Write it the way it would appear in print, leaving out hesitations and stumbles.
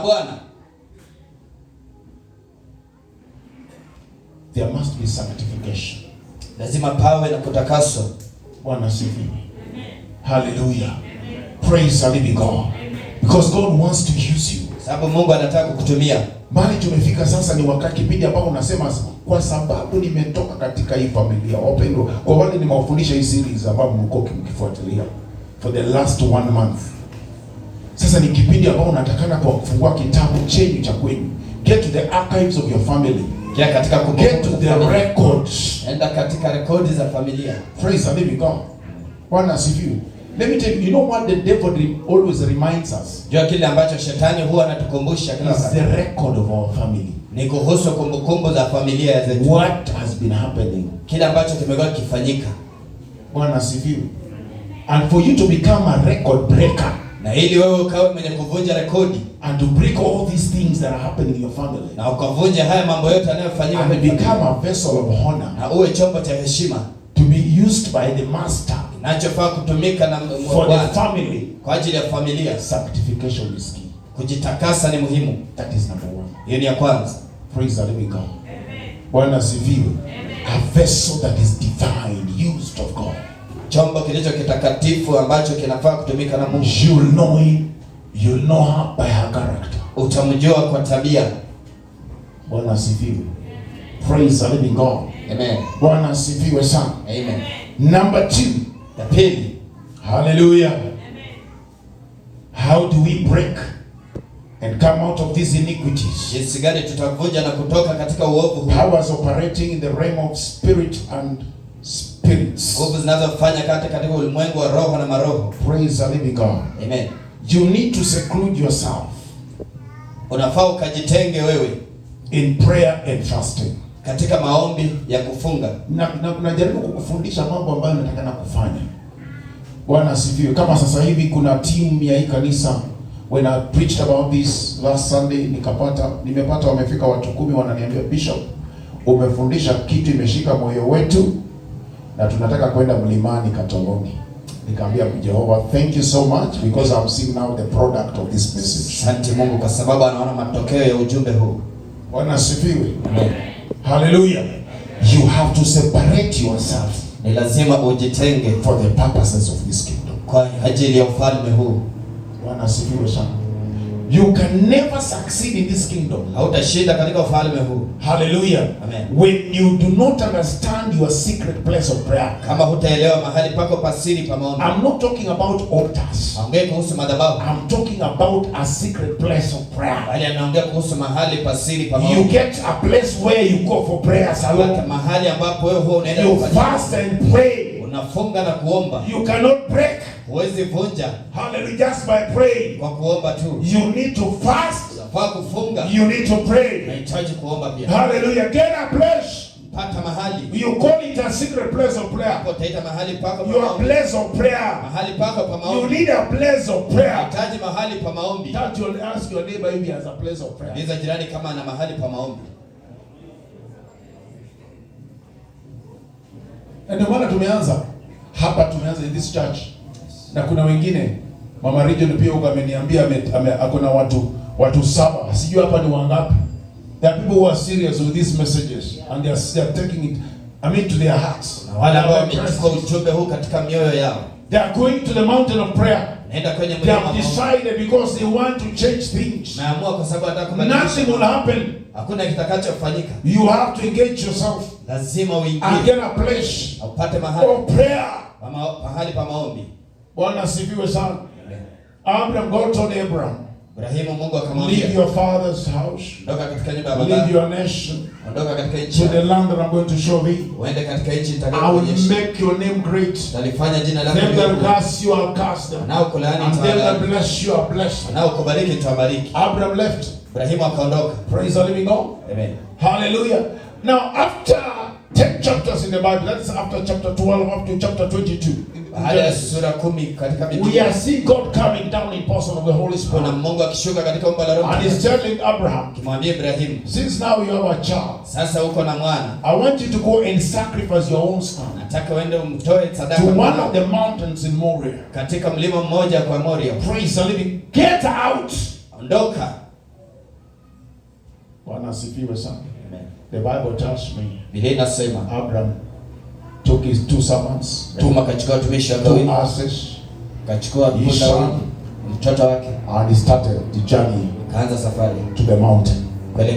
Bwana. There must be sanctification. Lazima pawe na kutakaswa. Bwana asifiwe. Hallelujah. Praise the living God. Because God wants to use you. Sababu Mungu anataka kukutumia. Bali tumefika sasa ni wakati kipindi ambao unasema kwa sababu nimetoka katika hii familia. Wapendwa, kwa wale nimewafundisha hii series ambayo mko mkifuatilia for the last 1 month. Sasa ni kipindi ambao unatakana kwa kufungua kitabu chenyu cha kwenu. Get to the archives of your family. Katika get to the records. Enda katika rekodi za familia. Praise the living God. Bwana asifiwe. Let me tell you, you know what the devil always reminds us? Jua kile ambacho shetani huwa anatukumbusha kila wakati. It's the record of our family. Ni kuhusu kumbukumbu za familia zetu. What has been happening? Kile ambacho kimekuwa kifanyika. Bwana asifiwe. And for you to become a record breaker. Na ili wewe ukawe mwenye kuvunja rekodi. And to break all these things that are happening in your family. Na ukavunja haya mambo yote yanayofanyika. And become a vessel of honor. Na uwe chombo cha heshima. To be used by the master. Nachofaa kutumika na for the family. Kwa ajili ya familia. Sanctification is key. Kujitakasa ni muhimu. That is number 1. Hiyo ni ya kwanza. Praise the living God. Bwana asifiwe. A vessel that is divine, used of God. Chombo kilicho kitakatifu ambacho kinafaa kutumika na Mungu. You'll know him. You'll know her by her character. Utamjua kwa tabia. Bwana asifiwe. Praise the living God. Amen. Bwana asifiwe sana. Amen. Number 2. Ya pili. Hallelujah. How do we break and come out of these iniquities? Jinsi gani tutavunja na kutoka katika uovu huu? Powers operating in the realm of spirit and spirits. Nguvu zinazofanya katika ulimwengu wa roho na maroho. Praise the living God. Amen. You need to seclude yourself. Unafaa ukajitenge wewe in prayer and fasting. Katika maombi ya kufunga. Najaribu kukufundisha mambo ambayo natakana kufanya. Bwana asifiwe. Kama sasa hivi kuna team ya hii kanisa, when I preached about this last Sunday, nimepata wamefika watu 10 wananiambia, Bishop, umefundisha kitu imeshika moyo wetu na tunataka kwenda mlimani Katoloni. Nikamwambia Jehova, thank you so much because I'm seeing now the product of this message. Asante Mungu kwa sababu anaona matokeo ya ujumbe huu. Bwana asifiwe. Hallelujah. You have to separate yourself. Ni lazima ujitenge for the purposes of this kingdom. Kwa ajili ya ufalme huu. Bwana asifiwe sana. You can never succeed in this kingdom. Hautashinda katika ufalme huu. Hallelujah. Amen. When you do not understand your secret place of prayer. Kama hutaelewa mahali pako pasiri pa maombi. I'm not talking about altars. Ongea kuhusu madhabahu. I'm talking about a secret place of prayer. Bali anaongea kuhusu mahali pasiri pa maombi. You get a place where you go for prayers alone. Mahali ambapo wewe huwa unaenda kufanya. You fast and pray. Unafunga na kuomba. You cannot break. Huwezi vunja. Hallelujah, just by praying. Kwa kuomba tu. You need to fast. Kwa kufunga. You need to pray. Unahitaji kuomba pia. Hallelujah, get a place. Pata mahali. You call it a secret place of prayer. Hapo utaita mahali pako pa maombi. Your place of prayer. Mahali pako pa maombi. You need a place of prayer. Unahitaji mahali pa maombi. Ask your neighbor if he has a place of prayer. Ndiza jirani kama ana mahali pa maombi. Ndio maana tumeanza in this church. Na kuna wengine Mama Region pia huko ameniambia akona watu 7. Sijui hapa ni wangapi. There are people who are serious with these messages and they are taking it to their hearts. Na wale ambao wamechukua ujumbe huu katika mioyo yao. They are going to the mountain of prayer. Naenda kwenye mlima. They have decided because they want to change things. Naamua kwa sababu nataka kubadilisha. Nothing will happen. Hakuna kitakachofanyika. You have to engage yourself. Lazima uingie. And get a place. Upate mahali of prayer. Mahali pa maombi. Bwana asifiwe sana. Abraham, God told Abraham, Ibrahimu Mungu akamwambia, leave your father's house. Ondoka katika nyumba ya baba. Leave your nation. Ondoka katika nchi. To the land that I'm going to show thee. Uende katika nchi nitakayokuonyesha. I will make your name great. Nalifanya jina lako kubwa. Them that curse you, I'll curse them. Na ukulaani and them that bless you, I'll bless them. Na ukubariki nitabariki. Abraham left. Ibrahimu akaondoka. Praise the living God. Amen. Hallelujah. Now after 10 chapters in the Bible, that's after chapter 12 up to chapter 22. Sura 10 katika Biblia. We are seeing God coming down in person of the Holy Spirit. Kuna Mungu akishuka katika umbo la Roho. And he's telling Abraham, kimwambia Ibrahim, since now you have a child, sasa uko na mwana, I want you to go and sacrifice your own son. Nataka uende umtoe sadaka to one of the mountains in Moriah. Katika mlima mmoja kwa Moriah. Praise the living. Get out. Ondoka. Bwana asifiwe sana. Amen. The Bible tells me Biblia inasema Abraham took his 2 servants, Tuma kachukua watumishi wake 2 wawili, asses, kachukua his punda son, wawili, mtoto wake, and he started the journey kaanza safari to the mountain.